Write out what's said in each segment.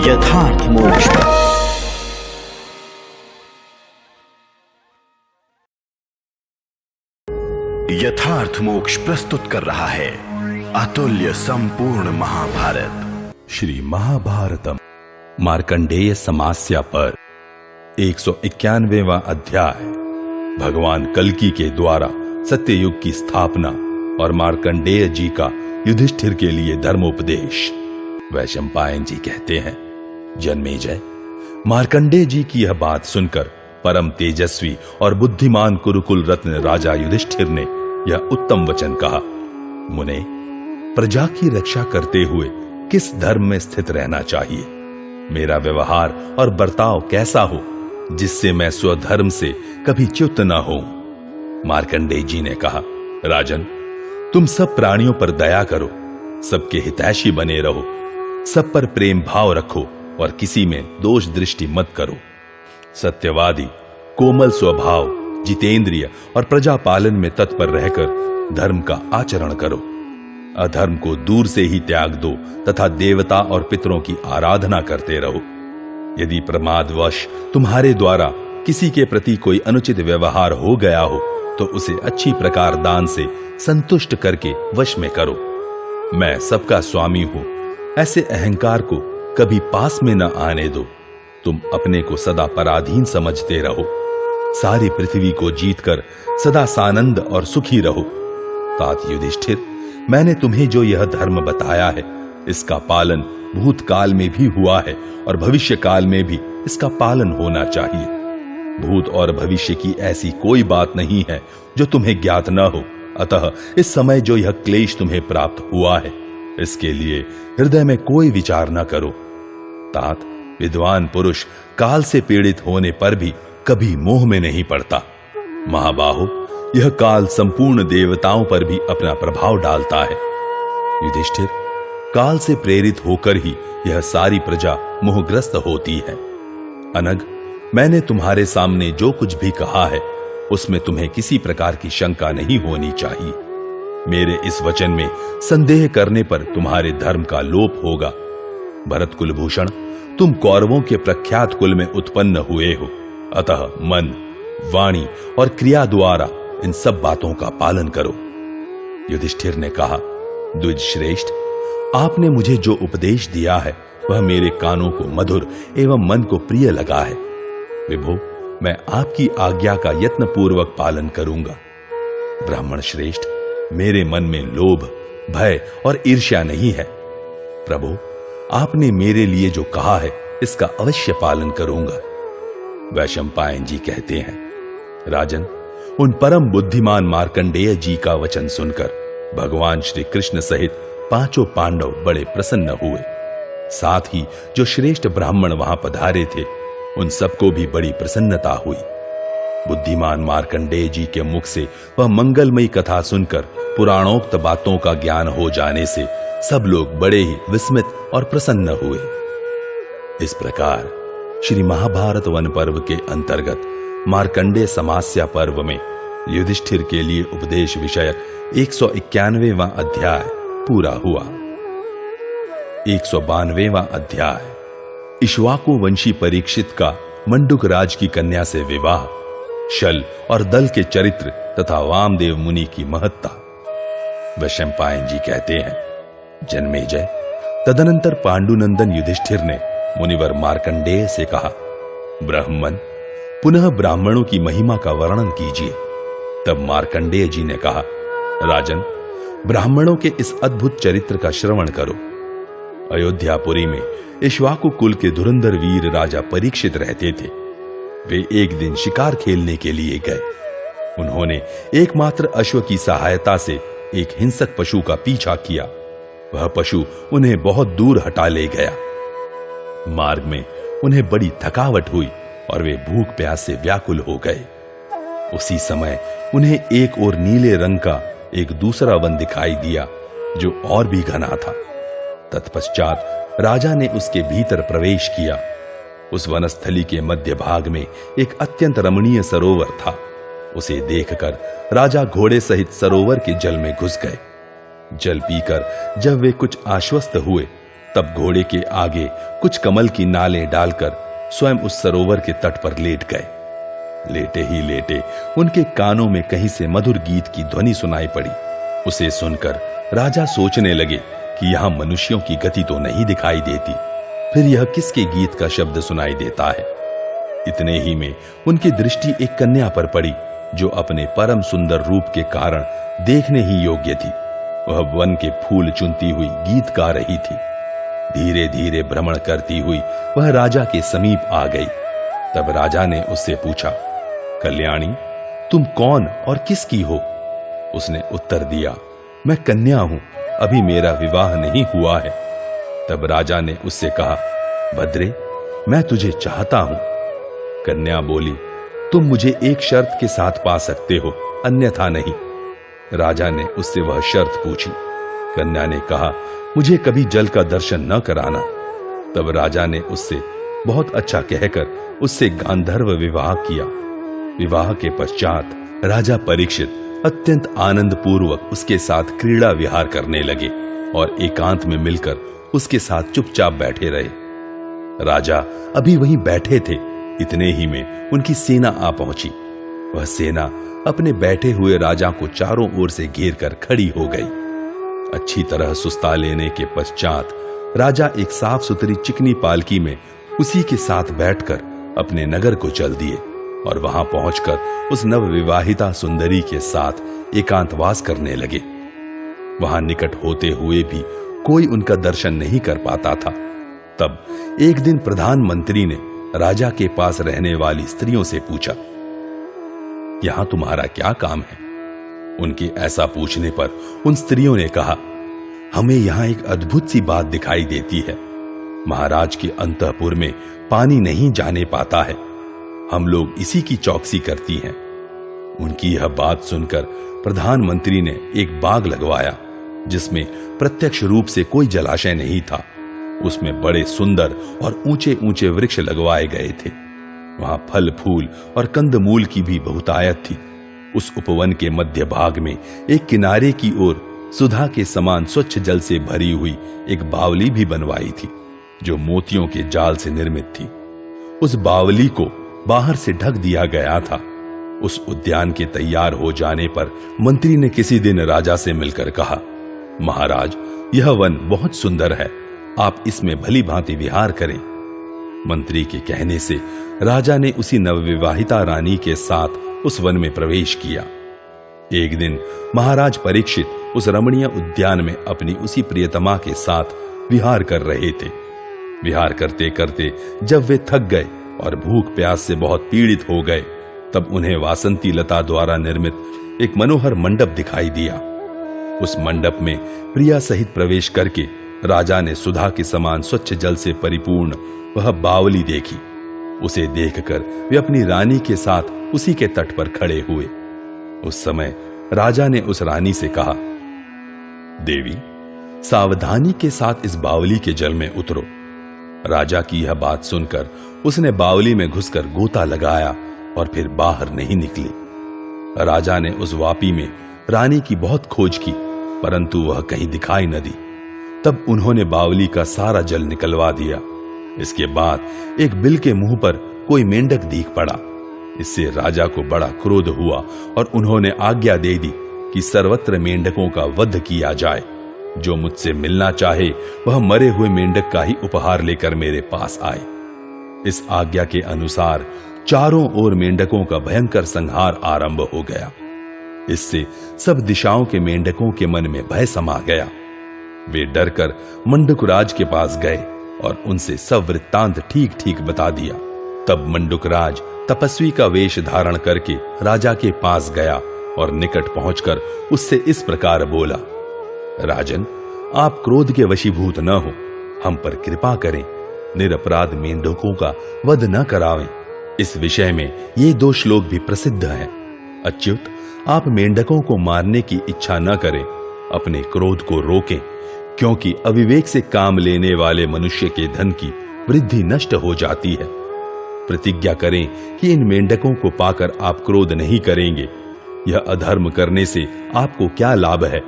यथार्थ मोक्ष। यथार्थ मोक्ष प्रस्तुत कर रहा है अतुल्य संपूर्ण महाभारत। श्री महाभारतम मार्कंडेय समास्या पर 191वां अध्याय। भगवान कल्कि के द्वारा सत्ययुग की स्थापना और मार्कंडेय जी का युधिष्ठिर के लिए धर्मोपदेश। वैशंपायन जी कहते हैं, जन्मेजय, मार्कंडेय जी की यह बात सुनकर परम तेजस्वी और बुद्धिमान कुरुकुल रत्न राजा युधिष्ठिर ने यह उत्तम वचन कहा। मुने, प्रजा की रक्षा करते हुए किस धर्म में स्थित रहना चाहिए? मेरा व्यवहार और बर्ताव कैसा हो जिससे मैं स्वधर्म से कभी च्युत न हो? मार्कंडेय जी ने कहा, राजन, तुम सब प्राणियों पर दया करो, सबके हितैषी बने रहो, सब पर प्रेम भाव रखो और किसी में दोष दृष्टि मत करो। सत्यवादी, कोमल स्वभाव, जितेंद्रिय और प्रजा पालन में तत्पर रहकर धर्म का आचरण करो। अधर्म को दूर से ही त्याग दो तथा देवता और पितरों की आराधना करते रहो। यदि प्रमादवश तुम्हारे द्वारा किसी के प्रति कोई अनुचित व्यवहार हो गया हो तो उसे अच्छी प्रकार दान से संतुष्ट करके वश में करो। मैं सबका स्वामी हूं, ऐसे अहंकार को कभी पास में न आने दो। तुम अपने को सदा पराधीन समझते रहो। सारी पृथ्वी को जीतकर सदा सानंद और सुखी रहो। तात युधिष्ठिर, मैंने तुम्हें जो यह धर्म बताया है इसका पालन भूतकाल में भी हुआ है और भविष्य काल में भी इसका पालन होना चाहिए। भूत और भविष्य की ऐसी कोई बात नहीं है जो तुम्हें ज्ञात न हो। अतः इस समय जो यह क्लेश तुम्हें प्राप्त हुआ है इसके लिए हृदय में कोई विचार न करो। तात, विद्वान पुरुष काल से पीड़ित होने पर भी कभी मोह में नहीं पड़ता। महाबाहो, यह काल संपूर्ण देवताओं पर भी अपना प्रभाव डालता है। युधिष्ठिर, काल से प्रेरित होकर ही यह सारी प्रजा मोहग्रस्त होती है। अनग, मैंने तुम्हारे सामने जो कुछ भी कहा है उसमें तुम्हें किसी प्रकार की शंका नहीं होनी चाहिए। मेरे इस वचन में संदेह करने पर तुम्हारे धर्म का लोप होगा। भरत कुलभूषण, तुम कौरवों के प्रख्यात कुल में उत्पन्न हुए हो, अतः मन, वाणी और क्रिया द्वारा इन सब बातों का पालन करो। युधिष्ठिर ने कहा, द्विज श्रेष्ठ, आपने मुझे जो उपदेश दिया है वह मेरे कानों को मधुर एवं मन को प्रिय लगा है। विभो, मैं आपकी आज्ञा का यत्न पूर्वक पालन करूंगा। ब्राह्मण श्रेष्ठ, मेरे मन में लोभ, भय और ईर्ष्या नहीं है। प्रभु, आपने मेरे लिए जो कहा है इसका अवश्य पालन करूंगा। वैशंपायन जी कहते हैं, राजन, उन परम बुद्धिमान मार्कंडेय जी का वचन सुनकर भगवान श्री कृष्ण सहित पांचों पांडव बड़े प्रसन्न हुए। साथ ही जो श्रेष्ठ ब्राह्मण वहां पधारे थे उन सबको भी बड़ी प्रसन्नता हुई। बुद्धिमान मार्कंडेय जी के मुख से वह मंगलमयी कथा सुनकर पुराणोक्त बातों का ज्ञान हो जाने से सब लोग बड़े ही विस्मित और प्रसन्न हुए। इस प्रकार श्री महाभारत वन पर्व के अंतर्गत मार्कंडेय समास्या पर्व में युधिष्ठिर के लिए उपदेश विषयक 191वां अध्याय पूरा हुआ। 192वां अध्याय। इक्ष्वाकु वंशी परीक्षित का मंडुक राज की कन्या से विवाह, शल और दल के चरित्र तथा वामदेव मुनि की महत्ता। वैशंपायन जी कहते हैं, जन्मेजय, तदनंतर पांडुनंदन युधिष्ठिर ने मुनिवर मार्कंडेय से कहा, ब्राह्मण, पुनः ब्राह्मणों की महिमा का वर्णन कीजिए। तब मार्कंडेय जी ने कहा, राजन, ब्राह्मणों के इस अद्भुत चरित्र का श्रवण करो। अयोध्यापुरी में इक्ष्वाकु कुल के धुरंधर वीर राजा परीक्षित रहते थे। वे एक दिन शिकार खेलने के लिए गए। उन्होंने एकमात्र अश्व की सहायता से एक हिंसक पशु का पीछा किया। वह पशु उन्हें बहुत दूर हटा ले गया। मार्ग में उन्हें बड़ी थकावट हुई और वे भूख प्यास से व्याकुल हो गए। उसी समय उन्हें एक और नीले रंग का एक दूसरा वन दिखाई दिया जो और भी घना था। तत्पश्चात राजा ने उसके भीतर प्रवेश किया। उस वनस्थली के मध्य भाग में एक अत्यंत रमणीय सरोवर था। उसे देखकर राजा घोड़े सहित सरोवर के जल में घुस गए। जल पीकर जब वे कुछ आश्वस्त हुए तब घोड़े के आगे कुछ कमल की नालें डालकर स्वयं उस सरोवर के तट पर लेट गए। लेटे ही लेटे उनके कानों में कहीं से मधुर गीत की ध्वनि सुनाई पड़ी। उसे सुनकर राजा सोचने लगे कि यहां मनुष्यों की गति तो नहीं दिखाई देती, फिर यह किसके गीत का शब्द सुनाई देता है। इतने ही में उनकी दृष्टि एक कन्या पर पड़ी जो अपने परम सुंदर रूप के कारण देखने ही योग्य थी। वह वन के फूल चुनती हुई गीत गा रही थी। धीरे धीरे भ्रमण करती हुई वह राजा के समीप आ गई। तब राजा ने उससे पूछा, कल्याणी, तुम कौन और किसकी हो? उसने उत्तर दिया, मैं कन्या हूं, अभी मेरा विवाह नहीं हुआ है। तब राजा ने उससे कहा, भद्रे, मैं तुझे चाहता हूं। कन्या बोली, तुम मुझे एक शर्त के साथ पा सकते हो, अन्यथा नहीं। राजा ने उससे वह शर्त पूछी। कन्या ने कहा, मुझे कभी जल का दर्शन न कराना। तब राजा ने उससे बहुत अच्छा कहकर उससे गांधर्व विवाह किया। विवाह के पश्चात राजा परीक्षित अत्यंत आनंद पूर्वक उसके साथ क्रीड़ा विहार करने लगे और एकांत में मिलकर उसके साथ चुपचाप बैठे रहे। राजा अभी वहीं बैठे थे, इतने ही में उनकी सेना आ पहुंची। वह सेना अपने बैठे हुए राजा को चारों ओर से घेर कर खड़ी हो गई। अच्छी तरह सुस्ता लेने के पश्चात राजा एक साफ सुथरी चिकनी पालकी में उसी के साथ बैठकर अपने नगर को चल दिए और वहां पहुंचकर उस नवविवाहिता सुंदरी के साथ एकांतवास करने लगे। वहां निकट होते हुए भी कोई उनका दर्शन नहीं कर पाता था। तब एक दिन प्रधानमंत्री ने राजा के पास रहने वाली स्त्रियों से पूछा, यहां तुम्हारा क्या काम है? उनके ऐसा पूछने पर उन स्त्रियों ने कहा, हमें यहां एक अद्भुत सी बात दिखाई देती है। महाराज के अंतःपुर में पानी नहीं जाने पाता है, हम लोग इसी की चौकसी करती हैं। उनकी यह बात सुनकर प्रधानमंत्री ने एक बाग लगवाया जिसमें प्रत्यक्ष रूप से कोई जलाशय नहीं था। उसमें बड़े सुंदर और ऊंचे ऊंचे वृक्ष लगवाए गए थे। वहां फल फूल और कंदमूल की भी बहुतायत थी। उस उपवन के मध्य भाग में एक किनारे की ओर सुधा के समान स्वच्छ जल से भरी हुई एक बावली भी बनवाई थी जो मोतियों के जाल से निर्मित थी। उस बावली को बाहर से ढक दिया गया था। उस उद्यान के तैयार हो जाने पर मंत्री ने किसी दिन राजा से मिलकर कहा, महाराज, यह वन बहुत सुंदर है, आप इसमें भली भांति विहार करें। मंत्री के कहने से राजा ने उसी नवविवाहिता रानी के साथ उस वन में प्रवेश किया। एक दिन महाराज परीक्षित उस रमणीय उद्यान में अपनी उसी प्रियतमा के साथ विहार कर रहे थे। विहार करते करते जब वे थक गए और भूख प्यास से बहुत पीड़ित हो गए, तब उन्हें वासंती लता द्वारा निर्मित एक मनोहर मंडप दिखाई दिया। उस मंडप में प्रिया सहित प्रवेश करके राजा ने सुधा के समान स्वच्छ जल से परिपूर्ण वह बावली देखी। उसे देखकर वे अपनी रानी के साथ उसी के तट पर खड़े हुए। उस समय राजा ने उस रानी से कहा, देवी, सावधानी के साथ इस बावली के जल में उतरो। राजा की यह बात सुनकर उसने बावली में घुसकर गोता लगाया और फिर बाहर नहीं निकली। राजा ने उस वापी में रानी की बहुत खोज की, परंतु वह कहीं दिखाई न दी। तब उन्होंने बावली का सारा जल निकलवा दिया। इसके बाद एक बिल के मुंह पर कोई मेंढक दिख पड़ा। इससे राजा को बड़ा क्रोध हुआ और उन्होंने आज्ञा दे दी कि सर्वत्र मेंढकों का वध किया जाए। जो मुझसे मिलना चाहे वह मरे हुए मेंढक का ही उपहार लेकर मेरे पास आए। इस आज्ञा के अनुसार चारों ओर मेंढकों का भयंकर संहार आरंभ हो गया। इससे सब दिशाओं के मेंढकों के मन में भय समा गया। वे डरकर मंडुकराज के पास गए और उनसे सब वृत्तांत ठीक ठीक बता दिया। तब मंडुकराज तपस्वी का वेश धारण करके राजा के पास गया और निकट पहुंचकर उससे इस प्रकार बोला, राजन, आप क्रोध के वशीभूत न हो, हम पर कृपा करें, निरपराध मेंढकों का वध न करावें। इस विषय में ये 2 श्लोक भी प्रसिद्ध हैं। अच्युत, आप मेंढकों को मारने की इच्छा न करें, अपने क्रोध को रोकें, क्योंकि अविवेक से काम लेने वाले मनुष्य के धन की वृद्धि नष्ट हो जाती है। प्रतिज्ञा करें कि इन मेंढकों को पाकर आप क्रोध नहीं करेंगे। यह अधर्म करने से आपको क्या लाभ है?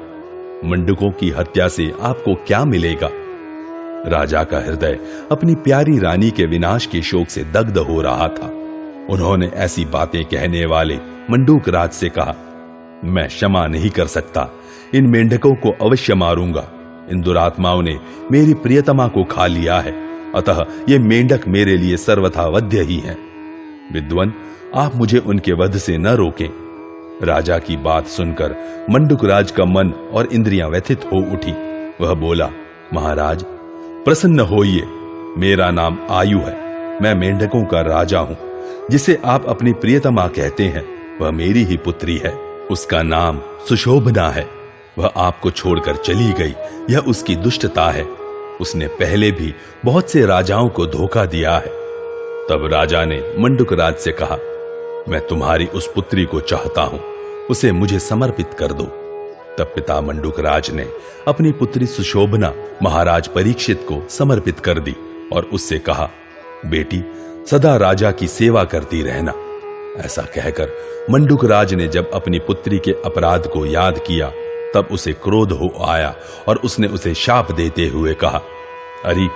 मंडकों की हत्या से आपको क्या मिलेगा? राजा का हृदय अपनी प्यारी रानी के विनाश के शोक से दग्ध हो रहा था। उन्होंने ऐसी बातें कहने वाले मंडूक राज से कहा, मैं क्षमा नहीं कर सकता, इन मेंढकों को अवश्य मारूंगा। इन दुरात्माओं ने मेरी प्रियतमा को खा लिया है, अतः ये मेंढक मेरे लिए सर्वथा वध्य ही हैं। विद्वन, आप मुझे उनके वध से न रोकें। राजा की बात सुनकर मंडूक राज का मन और इंद्रियां व्यथित हो उठी। वह बोला, महाराज प्रसन्न होइए, मेरा नाम आयु है, मैं मेंढकों का राजा हूं। जिसे आप अपनी प्रियतमा कहते हैं वह मेरी ही पुत्री है, उसका नाम सुशोभना है। वह आपको छोड़कर चली गई, यह उसकी दुष्टता है। उसने पहले भी बहुत से राजाओं को धोखा दिया है। तब राजा ने मंडूक राज से कहा, मैं तुम्हारी उस पुत्री को चाहता हूं, उसे मुझे समर्पित कर दो। तब पिता मंडूक राज ने अपनी पुत्री सुशोभना महाराज परीक्षित को समर्पित कर दी और उससे कहा, बेटी सदा राजा की सेवा करती रहना। ऐसा कहकर मंडूक राज ने जब अपनी पुत्री के अपराध को याद किया तब उसे क्रोध हो आया और उसने उसे शाप देते हुए कहा, अरे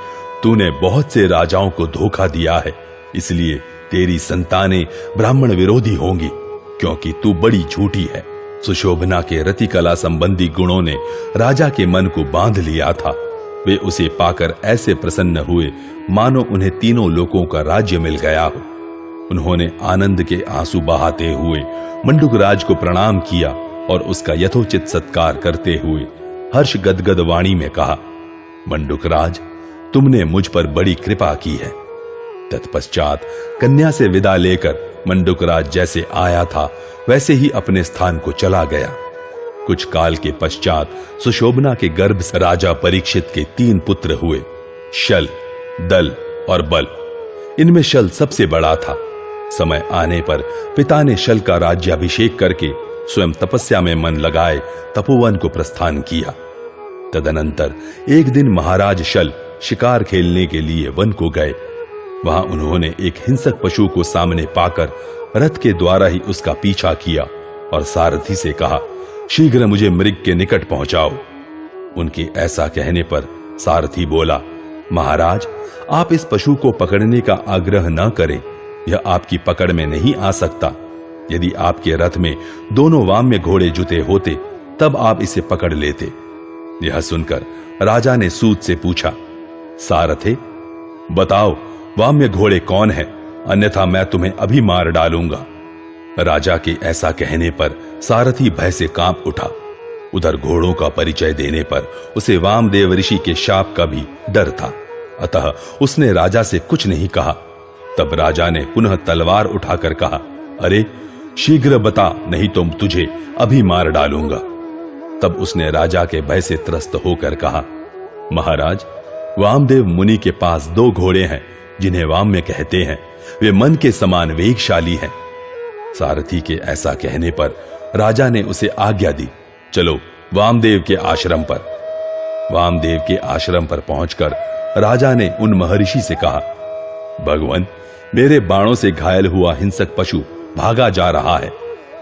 तूने बहुत से राजाओं को धोखा दिया है, इसलिए तेरी संतानें ब्राह्मण विरोधी होंगी, क्योंकि तू बड़ी झूठी है। सुशोभना के रतिकला संबंधी गुणों ने राजा के मन को बांध लिया था। वे उसे पाकर ऐसे प्रसन्न हुए मानो उन्हें तीनों लोकों का राज्य मिल गया हो। उन्होंने आनंद के आंसू बहाते हुए मंडूक राज को प्रणाम किया और उसका यथोचित सत्कार करते हुए हर्ष गदगद वाणी में कहा, मंडूक राज, तुमने मुझ पर बड़ी कृपा की है। तत्पश्चात कन्या से विदा लेकर मंडूक राज जैसे आया था वैसे ही अपने स्थान को चला गया। कुछ काल के पश्चात सुशोभना के गर्भ से राजा परीक्षित के 3 पुत्र हुए, शल, दल और बल। इनमें शल सबसे बड़ा था। समय आने पर पिता ने शल का राज्याभिषेक करके स्वयं तपस्या में मन लगाए तपोवन को प्रस्थान किया। तदनंतर एक दिन महाराज शल शिकार खेलने के लिए वन को गए। वहां उन्होंने एक हिंसक पशु को सामने पाकर रथ के द्वारा ही उसका पीछा किया और सारथी से कहा, शीघ्र मुझे मृग के निकट पहुंचाओ। उनके ऐसा कहने पर सारथी बोला, महाराज आप इस पशु को पकड़ने का आग्रह न करें, यह आपकी पकड़ में नहीं आ सकता। यदि आपके रथ में दोनों वाम्य घोड़े जुते होते तब आप इसे पकड़ लेते। यह सुनकर राजा ने सूत से पूछा, सारथे बताओ वाम्य घोड़े कौन है, अन्यथा मैं तुम्हें अभी मार डालूंगा। राजा के ऐसा कहने पर सारथी भय से कांप उठा। उधर घोड़ों का परिचय देने पर उसे वामदेव ऋषि के शाप का भी डर था, अतः उसने राजा से कुछ नहीं कहा। तब राजा ने पुनः तलवार उठाकर कहा, अरे शीघ्र बता, नहीं तो तुझे अभी मार डालूंगा। तब उसने राजा के भय से त्रस्त होकर कहा, महाराज वामदेव मुनि के पास 2 घोड़े हैं जिन्हें वाम्य कहते हैं, वे मन के समान वेगशाली हैं। सारथी के ऐसा कहने पर राजा ने उसे आज्ञा दी, चलो वामदेव के आश्रम पर। वामदेव के आश्रम पर पहुंचकर राजा ने उन महर्षि से कहा, भगवान मेरे बाणों से घायल हुआ हिंसक पशु भागा जा रहा है,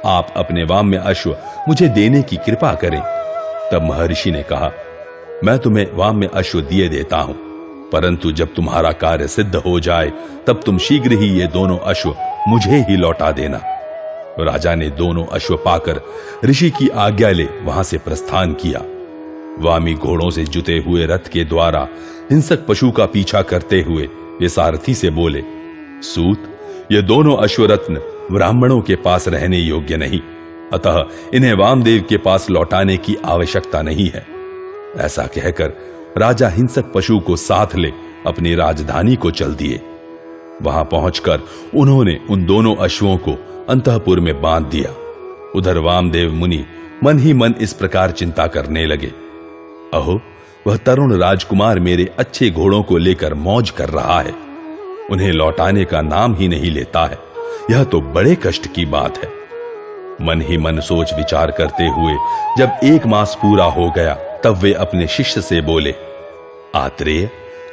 आप अपने वाम्य अश्व मुझे देने की कृपा करें। तब महर्षि ने कहा, मैं तुम्हें वाम्य अश्व दिए देता हूं, परंतु जब तुम्हारा कार्य सिद्ध हो जाए तब तुम शीघ्र ही ये दोनों अश्व मुझे ही लौटा देना। राजा ने दोनों अश्व पाकर ऋषि की आज्ञा ले वहां से प्रस्थान किया। वामी घोड़ों से जुते हुए रथ के द्वारा हिंसक पशु का पीछा करते हुए वे सारथी से बोले, सूत ये दोनों अश्वरत्न ब्राह्मणों के पास रहने योग्य नहीं, अतः इन्हें वामदेव के पास लौटाने की आवश्यकता नहीं है। ऐसा कहकर राजा हिंसक पशु को साथ ले अपनी राजधानी को चल दिए। वहां पहुंचकर उन्होंने उन दोनों अश्वों को अंतःपुर में बांध दिया। उधर वामदेव मुनि मन ही मन इस प्रकार चिंता करने लगे, अहो वह तरुण राजकुमार मेरे अच्छे घोड़ों को लेकर मौज कर रहा है, उन्हें लौटाने का नाम ही नहीं लेता है, यह तो बड़े कष्ट की बात है। मन ही मन सोच विचार करते हुए जब 1 मास पूरा हो गया तब वे अपने शिष्य से बोले, आत्रेय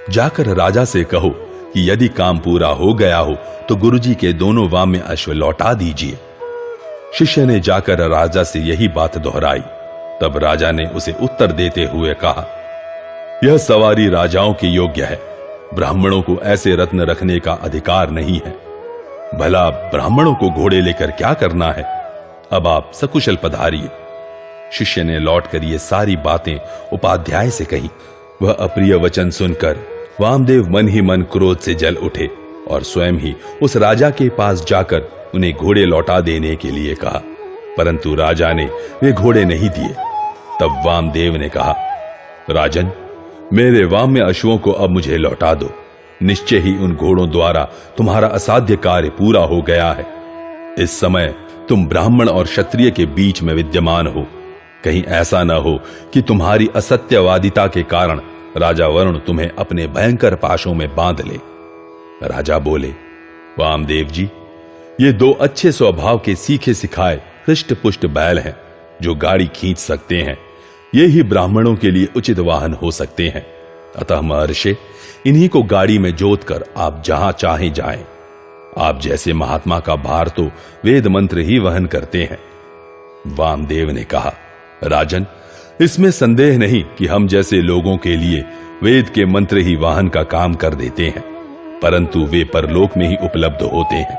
जाकर राजा से कहो कि यदि काम पूरा हो गया हो तो गुरुजी के दोनों वाम्य अश्व लौटा दीजिए। शिष्य ने जाकर राजा से यही बात दोहराई। तब राजा ने उसे उत्तर देते हुए कहा, यह सवारी राजाओं के योग्य है, ब्राह्मणों को ऐसे रत्न रखने का अधिकार नहीं है। भला ब्राह्मणों को घोड़े लेकर क्या करना है? अब आप सकुशल पधारिए। शिष्य ने लौटकर ये सारी बातें उपाध्याय से कही। वह अप्रिय वचन सुनकर वामदेव मन ही मन क्रोध से जल उठे और स्वयं ही उस राजा के पास जाकर उन्हें घोड़े लौटा देने के लिए कहा, परंतु राजा ने वे घोड़े नहीं दिए। तब वामदेव ने कहा, राजन, मेरे वाम्य अश्वों को अब मुझे लौटा दो। निश्चय ही उन घोड़ों द्वारा तुम्हारा असाध्य कार्य पूरा हो गया है। इस समय तुम ब्राह्मण और क्षत्रिय के बीच में विद्यमान हो। कहीं ऐसा न हो कि तुम्हारी असत्यवादिता के कारण राजा वरुण तुम्हें अपने भयंकर पाशों में बांध ले। राजा बोले, वामदेव जी, ये दो अच्छे स्वभाव के सीखे सिखाए हृष्ट पुष्ट बैल हैं जो गाड़ी खींच सकते हैं। ये ही ब्राह्मणों के लिए उचित वाहन हो सकते हैं। अतः महर्षि, इन्हीं को गाड़ी में जोत कर आप जहां चाहे जाएं। आप जैसे महात्मा का भार तो वेद मंत्र ही वहन करते हैं। वामदेव ने कहा, राजन, इसमें संदेह नहीं कि हम जैसे लोगों के लिए वेद के मंत्र ही वाहन का काम कर देते हैं, परंतु वे परलोक में ही उपलब्ध होते हैं।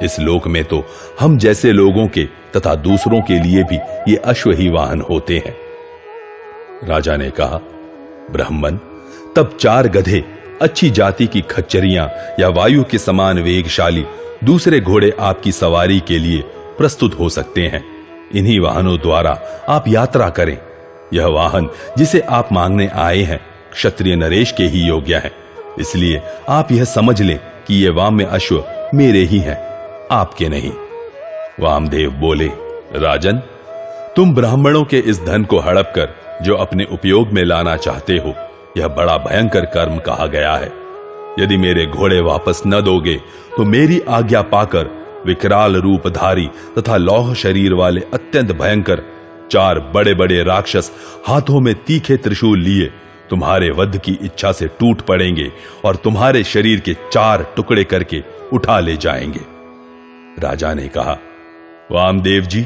इस लोक में तो हम जैसे लोगों के तथा दूसरों के लिए भी ये अश्व ही वाहन होते हैं। राजा ने कहा, ब्राह्मण, तब 4 गधे, अच्छी जाति की खच्चरियां या वायु के समान वेगशाली दूसरे घोड़े आपकी सवारी के लिए प्रस्तुत हो सकते हैं। इन्हीं वाहनों द्वारा आप यात्रा करें। यह वाहन जिसे आप मांगने आए हैं क्षत्रिय नरेश के ही योग्य है, इसलिए आप यह समझ लें कि ये वाम्य अश्व मेरे ही हैं, आपके नहीं। वामदेव बोले, राजन, तुम ब्राह्मणों के इस धन को हड़प कर जो अपने उपयोग में लाना चाहते हो, यह बड़ा भयंकर कर्म कहा गया है। यदि मेरे घोड़े वापस न दोगे तो मेरी आज्ञा पाकर विकराल रूपधारी तथा लौह शरीर वाले अत्यंत भयंकर 4 बड़े बड़े राक्षस हाथों में तीखे त्रिशूल लिए तुम्हारे वध की इच्छा से टूट पड़ेंगे और तुम्हारे शरीर के 4 टुकड़े करके उठा ले जाएंगे। राजा ने कहा, वामदेव जी,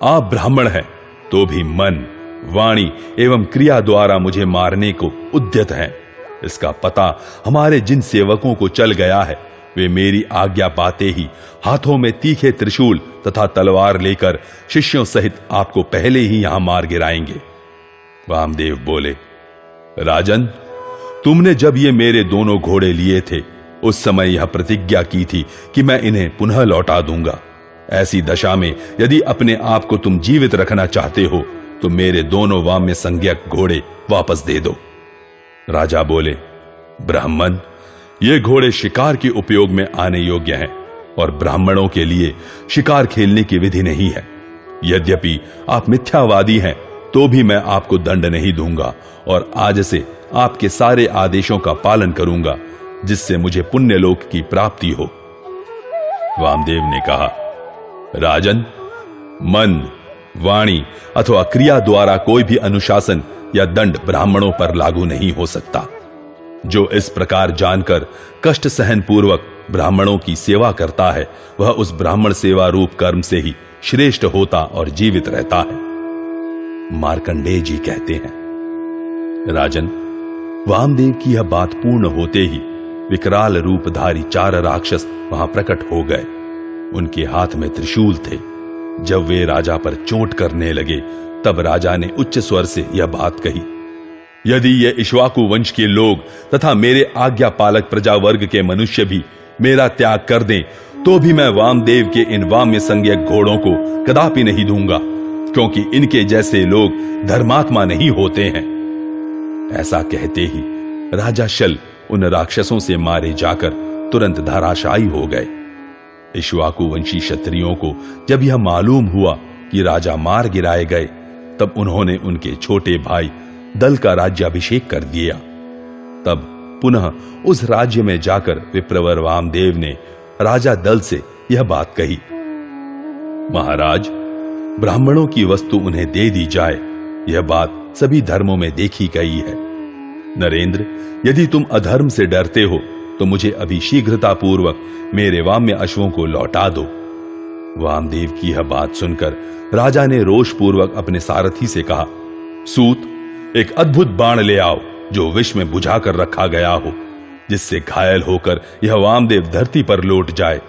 आप ब्राह्मण हैं तो भी मन, वाणी एवं क्रिया द्वारा मुझे मारने को उद्यत हैं। इसका पता हमारे जिन सेवकों को चल गया है, वे मेरी आज्ञा पाते ही हाथों में तीखे त्रिशूल तथा तलवार लेकर शिष्यों सहित आपको पहले ही यहां मार गिराएंगे। वामदेव बोले, राजन, तुमने जब ये मेरे दोनों घोड़े लिए थे उस समय यह प्रतिज्ञा की थी कि मैं इन्हें पुनः लौटा दूंगा। ऐसी दशा में यदि अपने आप को तुम जीवित रखना चाहते हो तो मेरे दोनों वाम्य संज्ञक घोड़े वापस दे दो। राजा बोले, ब्राह्मण, ये घोड़े शिकार के उपयोग में आने योग्य हैं और ब्राह्मणों के लिए शिकार खेलने की विधि नहीं है। यद्यपि आप मिथ्यावादी हैं तो भी मैं आपको दंड नहीं दूंगा और आज से आपके सारे आदेशों का पालन करूंगा, जिससे मुझे पुण्य लोक की प्राप्ति हो। वामदेव ने कहा, राजन, मन, वाणी अथवा क्रिया द्वारा कोई भी अनुशासन या दंड ब्राह्मणों पर लागू नहीं हो सकता। जो इस प्रकार जानकर कष्ट सहन पूर्वक ब्राह्मणों की सेवा करता है, वह उस ब्राह्मण सेवा रूप कर्म से ही श्रेष्ठ होता और जीवित रहता है। मार्कंडेय जी कहते हैं, राजन, वामदेव की यह बात पूर्ण होते ही विकराल रूपधारी 4 राक्षस वहां प्रकट हो गए। उनके हाथ में त्रिशूल थे। जब वे राजा पर चोट करने लगे तब राजा ने उच्च स्वर से यह बात कही, यदि ये इक्ष्वाकु वंश के लोग तथा मेरे आज्ञा पालक प्रजा वर्ग के मनुष्य भी मेरा त्याग कर दें तो भी मैं वामदेव के इन वाम्य संज्ञक घोड़ों को कदापि नहीं दूंगा, क्योंकि इनके जैसे लोग धर्मात्मा नहीं होते हैं। ऐसा कहते ही राजा शल उन राक्षसों से मारे जाकर तुरंत धराशायी हो गए। इक्ष्वाकु वंशी क्षत्रियों को जब यह मालूम हुआ कि राजा मार गिराए गए, तब उन्होंने उनके छोटे भाई दल का राज्याभिषेक कर दिया। तब पुनः उस राज्य में जाकर विप्रवर वामदेव ने राजा दल से यह बात कही, महाराज, ब्राह्मणों की वस्तु उन्हें दे दी जाए, यह बात सभी धर्मों में देखी गई है। नरेंद्र, यदि तुम अधर्म से डरते हो तो मुझे अभी शीघ्रता पूर्वक मेरे वाम्य अश्वों को लौटा दो। वामदेव की यह बात सुनकर राजा ने रोष पूर्वक अपने सारथी से कहा, सूत, एक अद्भुत बाण ले आओ जो विष में बुझा कर रखा गया हो, जिससे घायल होकर यह वामदेव धरती पर लौट जाए।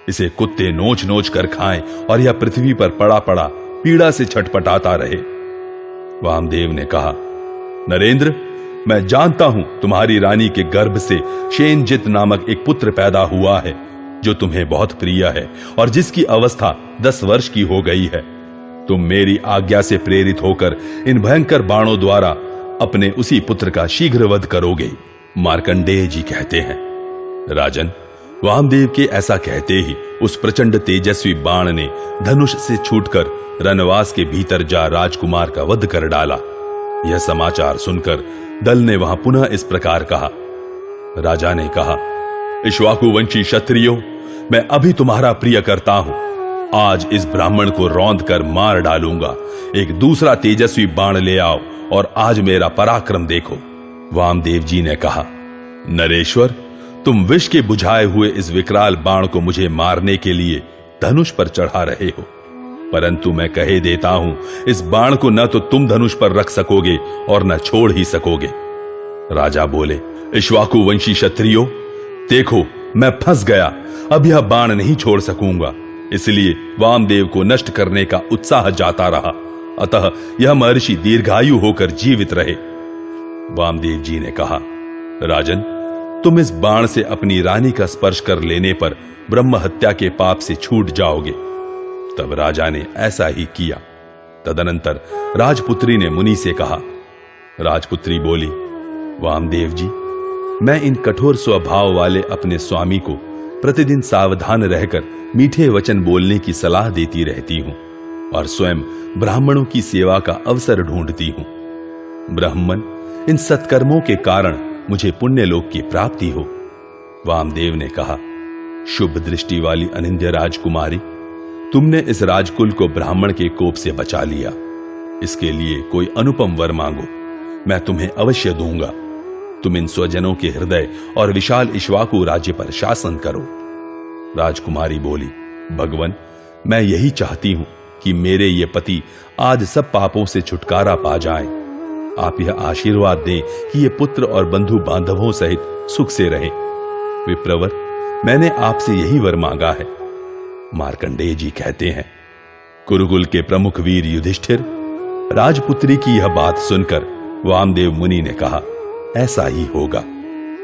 इसे कुत्ते नोच नोच कर खाएं और यह पृथ्वी पर पड़ा पड़ा पीड़ा से छटपटाता रहे। वामदेव ने कहा, नरेंद्र, मैं जानता हूं तुम्हारी रानी के गर्भ से शेनजित नामक एक पुत्र पैदा हुआ है, जो तुम्हें बहुत प्रिय है और जिसकी अवस्था 10 वर्ष की हो गई है। तुम मेरी आज्ञा से प्रेरित होकर इन भयंकर बाणों द्वारा अपने उसी पुत्र का शीघ्र वध करोगे। मार्कंडेय जी कहते हैं, राजन, वामदेव के ऐसा कहते ही उस प्रचंड तेजस्वी बाण ने धनुष से छूटकर रनवास के भीतर जा राजकुमार का वध कर डाला। यह समाचार सुनकर दल ने वहां पुनः इस प्रकार कहा। राजा ने कहा, इक्ष्वाकुवंशी क्षत्रियों, मैं अभी तुम्हारा प्रिय करता हूं। आज इस ब्राह्मण को रौंद कर मार डालूंगा। एक दूसरा तेजस्वी बाण ले आओ और आज मेरा पराक्रम देखो। वामदेव जी ने कहा, नरेश्वर, तुम विष के बुझाए हुए इस विकराल बाण को मुझे मारने के लिए धनुष पर चढ़ा रहे हो, परंतु मैं कहे देता हूं, इस बाण को न तो तुम धनुष पर रख सकोगे और न छोड़ ही सकोगे। राजा बोले, इक्ष्वाकुवंशी क्षत्रियों, देखो मैं फंस गया। अब यह बाण नहीं छोड़ सकूंगा। इसलिए वामदेव को नष्ट करने का उत्साह जाता रहा। अतः यह महर्षि दीर्घायु होकर जीवित रहे। वामदेव जी ने कहा, राजन, तुम इस बाण से अपनी रानी का स्पर्श कर लेने पर ब्रह्म हत्या के पाप से छूट जाओगे। तब राजा ने ऐसा ही किया। तदनंतर राजपुत्री ने मुनि से कहा। राजपुत्री बोली, वामदेव जी, मैं इन कठोर स्वभाव वाले अपने स्वामी को प्रतिदिन सावधान रहकर मीठे वचन बोलने की सलाह देती रहती हूं और स्वयं ब्राह्मणों की सेवा का अवसर ढूंढती हूं। ब्राह्मण, इन सत्कर्मों के कारण मुझे पुण्य लोक की प्राप्ति हो। वामदेव ने कहा, शुभ दृष्टि वाली अनिंद्य राजकुमारी, तुमने इस राजकुल को ब्राह्मण के कोप से बचा लिया। इसके लिए कोई अनुपम वर मांगो, मैं तुम्हें अवश्य दूंगा। तुम इन स्वजनों के हृदय और विशाल इक्ष्वाकु राज्य पर शासन करो। राजकुमारी बोली, भगवन, मैं यही चाहती हूं कि मेरे ये पति आज सब पापों से छुटकारा पा जाएं। आप यह आशीर्वाद दें कि ये पुत्र और बंधु बांधवों सहित सुख से रहें। विप्रवर, मैंने आपसे यही वर मांगा है। मार्कंडेय जी कहते हैं, कुरुकुल के प्रमुख वीर युधिष्ठिर, राजपुत्री की यह बात सुनकर वामदेव मुनि ने कहा, ऐसा ही होगा।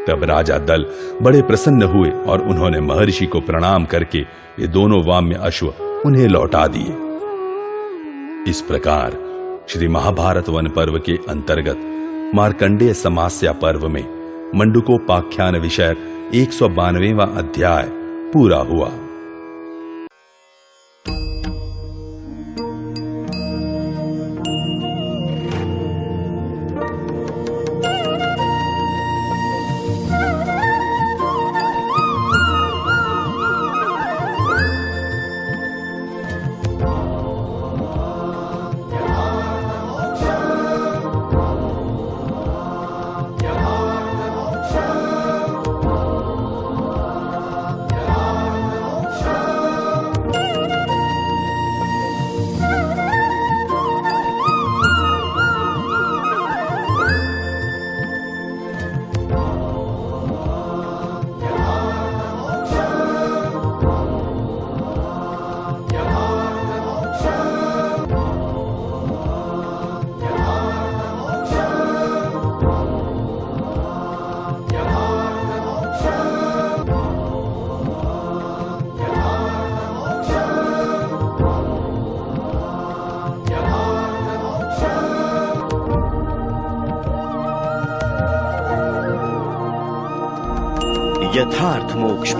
तब राजा दल बड़े प्रसन्न हुए और उन्होंने महर्षि को प्रणाम करके ये दोनों वाम्य अश्व उन्हें लौटा दिए। इस प्रकार श्री महाभारत वन पर्व के अंतर्गत मार्कंडेय समास्या पर्व में मंडूकोपाख्यान विषयक 192वां अध्याय पूरा हुआ। यथार्थ मोक्ष